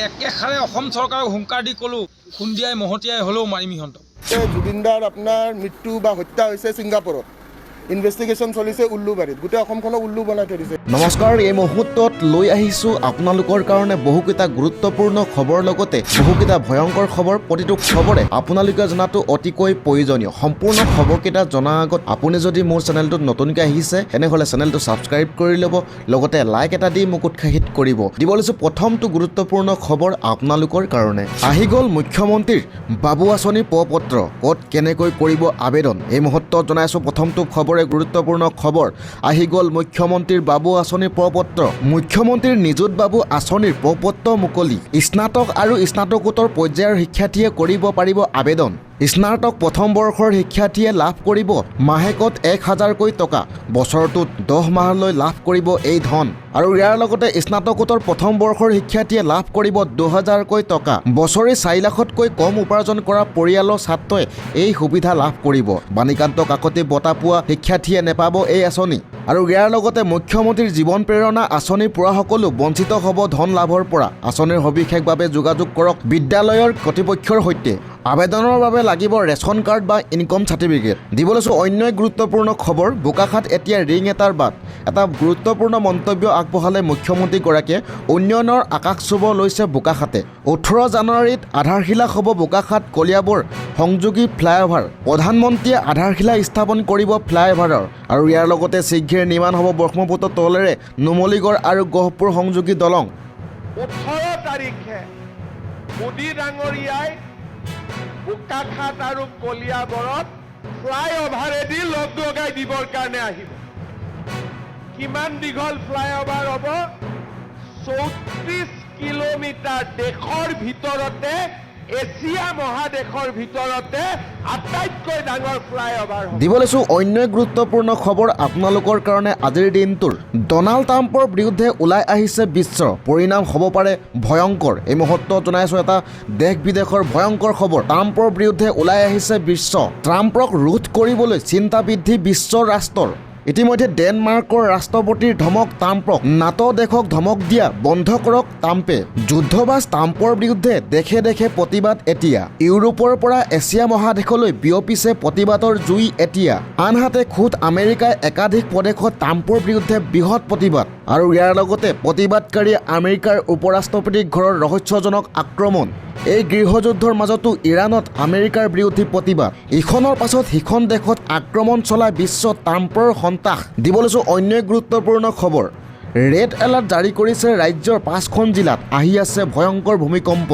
একেষাৰে অসম চৰকাৰক হুংকাৰ দি ক'লোঁ খুন্দিয়াই মহতিয়াই হ'লেও মাৰিম ইহঁতক। জুবিনদাৰ আপোনাৰ মৃত্যু বা হত্যা হৈছে ছিংগাপুৰত, ইনভেষ্টিগেশ্যন চলিছে উল্লুবাৰীত, গোটেই অসমখনক উল্লু বনাই থৈ দিছে। নমস্কাৰ, এই মুহূৰ্তত লৈ আহিছোঁ আপোনালোকৰ কাৰণে বহুকেইটা গুৰুত্বপূৰ্ণ খবৰ লগতে বহুকেইটা ভয়ংকৰ খবৰ। প্ৰতিটো খবৰে আপোনালোকে জনাটো অতিকৈ প্ৰয়োজনীয়। সম্পূৰ্ণ খবৰকেইটা জনাৰ আগত আপুনি যদি মোৰ চেনেলটোত নতুনকৈ আহিছে তেনেহ'লে চেনেলটো ছাবস্ক্ৰাইব কৰি ল'ব, লগতে লাইক এটা দি মোক উৎসাহিত কৰিব। দিব লৈছোঁ প্ৰথমটো গুৰুত্বপূৰ্ণ খবৰ আপোনালোকৰ কাৰণে। আহি গ'ল মুখ্যমন্ত্ৰীৰ বাবু আঁচনিৰ প্ৰ-পত্ৰ, ক'ত কেনেকৈ কৰিব আবেদন। এই মুহূৰ্তত জনাইছোঁ প্ৰথমটো খবৰে গুৰুত্বপূৰ্ণ খবৰ। আহি গ'ল মুখ্যমন্ত্ৰীৰ বাবু আঁচনিৰ প্ৰ-পত্ৰ। মুখ্যমন্ত্ৰীৰ নিযুত বাবু আঁচনিৰ প্ৰ-পত্ৰ মুকলি। স্নাতক আৰু স্নাতকোত্তৰ পৰ্যায়ৰ শিক্ষাৰ্থীয়ে কৰিব পাৰিব আবেদন। স্নাতক প্ৰথম বৰ্ষৰ শিক্ষাৰ্থীয়ে লাভ কৰিব মাহেকত 1000কৈ টকা, বছৰটোত 10 মাহলৈ লাভ কৰিব এই ধন। আৰু ইয়াৰ লগতে স্নাতকোত্তৰ প্ৰথম বৰ্ষৰ শিক্ষাৰ্থীয়ে লাভ কৰিব 2000কৈ টকা, বছৰি 4 লাখতকৈ কম উপাৰ্জন কৰা পৰিয়ালৰ ছাত্ৰই এই সুবিধা লাভ কৰিব। বাণীকান্ত কাকতি বঁটা পোৱা শিক্ষাৰ্থীয়ে নেপাব এই আঁচনি। আৰু ইয়াৰ লগতে মুখ্যমন্ত্ৰীৰ জীৱন প্ৰেৰণা আঁচনিৰ পৰা সকলো বঞ্চিত হ'ব ধন লাভৰ পৰা। আঁচনিৰ সবিশেষ বাবে যোগাযোগ কৰক বিদ্যালয়ৰ কৰ্তৃপক্ষৰ সৈতে। আবেদনৰ বাবে লাগিব ৰেচন কাৰ্ড বা ইনকম চাৰ্টিফিকেট। দিব লৈছোঁ অন্য এক গুৰুত্বপূৰ্ণ খবৰ। বোকাখাত এতিয়া ৰিং এটাৰ বাট। এটা গুৰুত্বপূৰ্ণ মন্তব্য আগবঢ়ালে মুখ্যমন্ত্ৰীগৰাকীয়ে। উন্নয়নৰ আকাশ চুব লৈছে বোকাখাতে। 18 জানুৱাৰীত আধাৰশিলা হ'ব বোকাখাত কলিয়াবৰ সংযোগী ফ্লাইঅভাৰ। প্ৰধানমন্ত্ৰীয়ে আধাৰশিলা স্থাপন কৰিব ফ্লাইঅভাৰৰ। আৰু ইয়াৰ লগতে শীঘ্ৰে নিৰ্মাণ হ'ব ব্ৰহ্মপুত্ৰ তলেৰে নুমলীগড় আৰু গহপুৰ সংযোগী দলং। 18 তাৰিখে মোদী ডাঙৰীয়াই বোকাখাত আৰু কলিয়াবৰত ফ্লাইঅভাৰেদি লগাই দিবৰ কাৰণে আহিব। কিমান দীঘল ফ্লাইঅভাৰ হ'ব? 34 কিলোমিটাৰ। দেশৰ ভিতৰতে, এছিয়া মহাদেশৰ ভিতৰতে আটাইতকৈ ডাঙৰ ফ্লাইঅভাৰ। দিব লৈছোঁ অন্য এক গুৰুত্বপূৰ্ণ খবৰ আপোনালোকৰ কাৰণে আজিৰ দিনটোৰ। ডনাল্ড ট্ৰাম্পৰ বিৰুদ্ধে ওলাই আহিছে বিশ্ব, পৰিণাম হ'ব পাৰে ভয়ংকৰ। এই মুহূৰ্তত জনাইছোঁ এটা দেশ বিদেশৰ ভয়ংকৰ খবৰ। ট্ৰাম্পৰ বিৰুদ্ধে ওলাই আহিছে বিশ্ব। ট্ৰাম্পক ৰোধ কৰিবলৈ চিন্তা বৃদ্ধি বিশ্ব ৰাষ্ট্ৰৰ। ইতিমধ্যে ডেনমাৰ্কৰ ৰাষ্ট্ৰপতিৰ ধমক ট্ৰাম্পক। নাটো দেশক ধমক দিয়া বন্ধ কৰক ট্ৰাম্পে। যুদ্ধবাজ ট্ৰাম্পৰ বিৰুদ্ধে দেশে দেশে প্ৰতিবাদ এতিয়া। ইউৰোপৰ পৰা এছিয়া মহাদেশলৈ বিয়পিছে প্ৰতিবাদৰ জুই এতিয়া। আনহাতে খোদ আমেৰিকাই একাধিক প্ৰদেশত ট্ৰাম্পৰ বিৰুদ্ধে বৃহৎ প্ৰতিবাদ। আৰু ইয়াৰ লগতে প্ৰতিবাদকাৰী আমেৰিকাৰ উপৰাষ্ট্ৰপতিৰ ঘৰৰ ৰহস্যজনক আক্ৰমণ। এই গৃহযুদ্ধৰ মাজতো ইৰাণত আমেৰিকাৰ বিৰোধী প্ৰতিবাদ। ইখনৰ পাছত সিখন দেশত আক্ৰমণ চলাই বিশ্ব ট্ৰাম্পৰ সন্ত্ৰাস। দিব লৈছোঁ অন্য এক গুৰুত্বপূৰ্ণ খবৰ। ৰেড এলাৰ্ট জাৰি কৰিছে ৰাজ্যৰ 5খন জিলাত। আহি আছে ভয়ংকৰ ভূমিকম্প।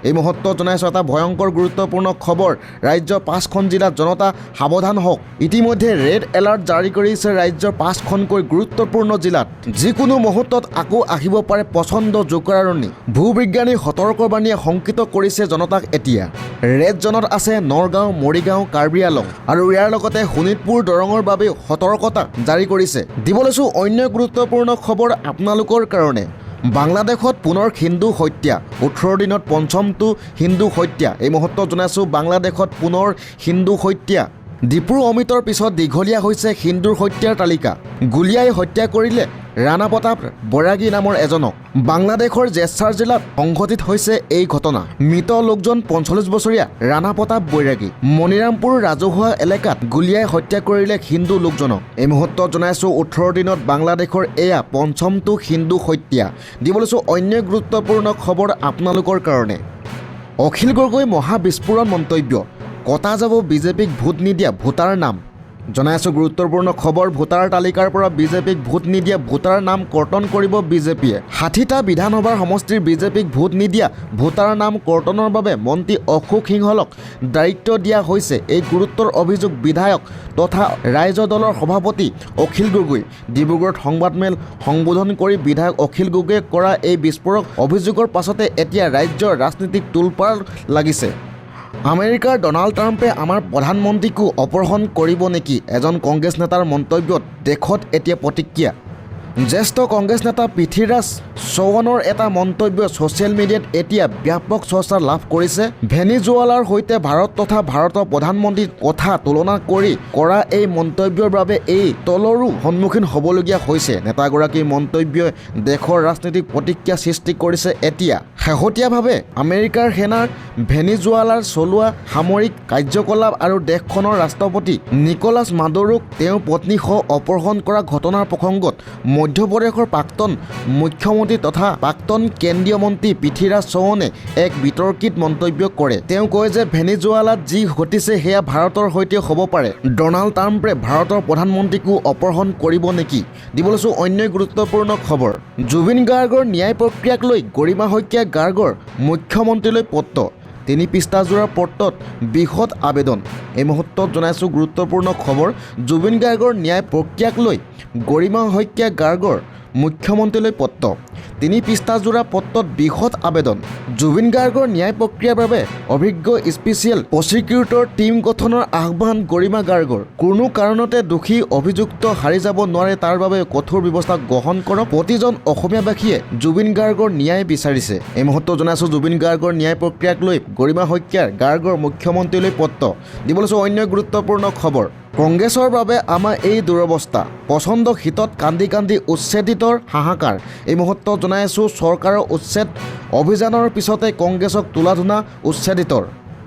এই মুহূৰ্তত জনাইছোঁ এটা ভয়ংকৰ গুৰুত্বপূৰ্ণ খবৰ। ৰাজ্যৰ 5খন জিলাত জনতা সাৱধান হওক। ইতিমধ্যে ৰেড এলাৰ্ট জাৰি কৰিছে ৰাজ্যৰ 5খনকৈ গুৰুত্বপূৰ্ণ জিলাত। যিকোনো মুহূৰ্তত আকৌ আহিব পাৰে প্ৰচণ্ড জোকাৰণি। ভূবিজ্ঞানী সতৰ্কবাণীয়ে শংকিত কৰিছে জনতাক এতিয়া। ৰেড জোনত আছে নগাঁও, মৰিগাঁও, কাৰ্বি আলং আৰু ইয়াৰ লগতে শোণিতপুৰ দৰঙৰ বাবেও সতৰ্কতা জাৰি কৰিছে। দিব লৈছোঁ অন্য গুৰুত্বপূৰ্ণ খবৰ আপোনালোকৰ কাৰণে। বাংলাদেশত পুনৰ হিন্দু হত্যা। 18 দিনত পঞ্চমটো হিন্দু হত্যা। এই মুহূৰ্তত জনাইছোঁ বাংলাদেশত পুনৰ হিন্দু হত্যা। দীপুৰ অমিতৰ পিছত দীঘলীয়া হৈছে হিন্দুৰ হত্যাৰ তালিকা। গুলীয়াই হত্যা কৰিলে ৰাণা প্ৰতাপ বৈৰাগী নামৰ এজনক। বাংলাদেশৰ জেছাৰ জিলাত সংঘটিত হৈছে এই ঘটনা। মৃত লোকজন 45 বছৰীয়া ৰাণা প্ৰতাপ বৈৰাগী। মণিৰামপুৰ ৰাজহুৱা এলেকাত গুলীয়াই হত্যা কৰিলে হিন্দু লোকজনক। এই মুহূৰ্তত জনাইছোঁ 18 দিনত বাংলাদেশৰ এয়া পঞ্চমটো হিন্দু হত্যা। দিব লৈছোঁ অন্য গুৰুত্বপূৰ্ণ খবৰ আপোনালোকৰ কাৰণে। অখিল গগৈ মহা বিস্ফোৰণ মন্তব্য। কটা যাব বিজেপিক ভোট নিদিয়া ভোটাৰ নাম। জনাইছোঁ গুৰুত্বপূৰ্ণ খবৰ। ভোটাৰ তালিকাৰ পৰা বিজেপিক ভোট নিদিয়া ভোটাৰ নাম কৰ্তন কৰিব বিজেপিয়ে। 60টা বিধানসভাৰ সমষ্টিৰ বিজেপিক ভোট নিদিয়া ভোটাৰ নাম কৰ্তনৰ বাবে মন্ত্ৰী অশোক সিংহলক দায়িত্ব দিয়া হৈছে। এই গুৰুত্বৰ অভিযোগ বিধায়ক তথা ৰাইজ দলৰ সভাপতি অখিল গগৈ। ডিব্ৰুগড়ত সংবাদমেল সম্বোধন কৰি বিধায়ক অখিল গগৈয়ে কৰা এই বিস্ফোৰক অভিযোগৰ পাছতে এতিয়া ৰাজ্যৰ ৰাজনীতিক তোলপাৰ লাগিছে। আমেৰিকাৰ ডনাল্ড ট্ৰাম্পে আমাৰ প্ৰধানমন্ত্ৰীকো অপহৰণ কৰিব নেকি? এজন কংগ্ৰেছ নেতাৰ মন্তব্যত দেশত এতিয়া প্ৰতিক্ৰিয়া। জ্যেষ্ঠ কংগ্ৰেছ নেতা পৃথ্বীৰাজ চৌহানৰ এটা মন্তব্য ছ'চিয়েল মিডিয়াত এতিয়া ব্যাপক চৰ্চা লাভ কৰিছে। ভেনিজুৱেলাৰ সৈতে ভাৰত তথা ভাৰতৰ প্ৰধানমন্ত্ৰীৰ কথা তুলনা কৰি কৰা এই মন্তব্যৰ বাবে এই তলৰো সন্মুখীন হ'বলগীয়া হৈছে। নেতাগৰাকীৰ মন্তব্যই দেশৰ ৰাজনীতিক প্ৰতিক্ৰিয়া সৃষ্টি কৰিছে এতিয়া। শেহতীয়াভাৱে আমেৰিকাৰ সেনাৰ ভেনিজুৱালাৰ চলোৱা সামৰিক কাৰ্যকলাপ আৰু দেশখনৰ ৰাষ্ট্ৰপতি নিকোলাছ মাডুৰোক তেওঁৰ পত্নীসহ অপহৰণ কৰা ঘটনাৰ প্ৰসংগত মধ্যপ্ৰদেশৰ প্ৰাক্তন মুখ্যমন্ত্ৰী তথা প্ৰাক্তন কেন্দ্ৰীয় মন্ত্ৰী পৃথ্বীৰাজ চৌহানে এক বিতৰ্কিত মন্তব্য কৰে। তেওঁ কয় যে ভেনিজুৱালাত যি ঘটিছে সেয়া ভাৰতৰ সৈতে হ'ব পাৰে। ডনাল্ড ট্ৰাম্পে ভাৰতৰ প্ৰধানমন্ত্ৰীকো অপহৰণ কৰিব নেকি? দিব লৈছোঁ অন্য গুৰুত্বপূৰ্ণ খবৰ। জুবিন গাৰ্গৰ ন্যায় প্ৰক্ৰিয়াক লৈ গৰিমা শইকীয়া গাৰ্গৰ মুখ্যমন্ত্ৰীলৈ পত্ৰ। 3 পৃষ্ঠাজোৰা পত্ৰত বিশদ আবেদন। এই মুহূৰ্তত জনাইছোঁ গুৰুত্বপূৰ্ণ খবৰ। জুবিন গাৰ্গৰ ন্যায় প্ৰক্ৰিয়াক লৈ গৰিমা শইকীয়া গাৰ্গৰ মুখ্যমন্ত্ৰীলৈ পত্ৰ। 3 পৃষ্ঠাজোৰা পত্ৰত বিশদ আবেদন। জুবিন গাৰ্গৰ ন্যায় প্ৰক্ৰিয়াৰ বাবে অভিজ্ঞ স্পেচিয়েল প্ৰচিকিউটৰ টীম গঠনৰ আহ্বান গৰিমা গাৰ্গৰ। কোনো কাৰণতে দোষী অভিযুক্ত হাৰি যাব নোৱাৰে, তাৰ বাবে কঠোৰ ব্যৱস্থা গ্ৰহণ কৰক। প্ৰতিজন অসমীয়াবাসীয়ে জুবিন গাৰ্গৰ ন্যায় বিচাৰিছে। এই মুহূৰ্তত জনাইছোঁ জুবিন গাৰ্গৰ ন্যায় প্ৰক্ৰিয়াক লৈ গৰিমা শইকীয়াৰ গাৰ্গৰ মুখ্যমন্ত্ৰীলৈ পত্ৰ। দিব লৈছোঁ অন্য গুৰুত্বপূৰ্ণ খবৰ। কংগ্ৰেছৰ বাবে আমাৰ এই দুৰৱস্থা, পচন্দ শীতত কান্দি কান্দি উচ্ছেদিতৰ হাহাকাৰ। এই মুহূৰ্তত জনাই আছোঁ চৰকাৰৰ উচ্ছেদ অভিযানৰ পিছতে কংগ্ৰেছক তোলা-ধুনা উচ্ছেদিতৰ।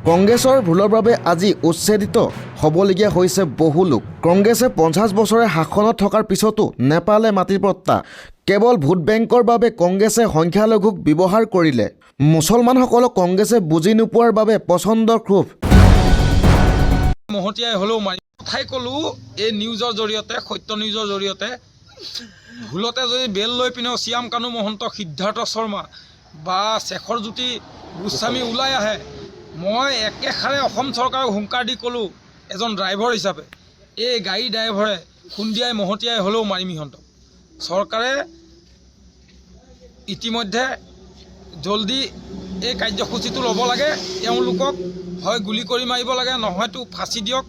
কংগ্ৰেছৰ ভুলৰ বাবে আজি উচ্ছেদিত হ'বলগীয়া হৈছে বহু লোক। কংগ্ৰেছে 50 বছৰে শাসনত থকাৰ পিছতো নেপালে মাটিৰ পট্টা। কেৱল ভোট বেংকৰ বাবে কংগ্ৰেছে সংখ্যালঘুক ব্যৱহাৰ কৰিলে। মুছলমানসকলক কংগ্ৰেছে বুজি নোপোৱাৰ বাবে পচন্দৰ ক্ষোভ। মহতিয়াই হ'লেও মাৰি কথাই ক'লোঁ এই নিউজৰ জৰিয়তে, সত্য নিউজৰ জৰিয়তে, ভুলতে যদি বেল লৈ পিনেও শ্যাম কানু মহন্ত, সিদ্ধাৰ্থ শৰ্মা বা শেখৰজ্যোতি গোস্বামী ওলাই আহে, মই একেষাৰে অসম চৰকাৰক হুংকাৰ দি ক'লোঁ এজন ড্ৰাইভাৰ হিচাপে, এই গাড়ী ড্ৰাইভাৰে খুন্দিয়াই মহতিয়াই হ'লেও মাৰিম সিহঁতক। চৰকাৰে ইতিমধ্যে জলদি এই কাৰ্যসূচীটো ল'ব লাগে। তেওঁলোকক হয় গুলি কৰি মাৰিব লাগে, নহয়তো ফাঁচি দিয়ক।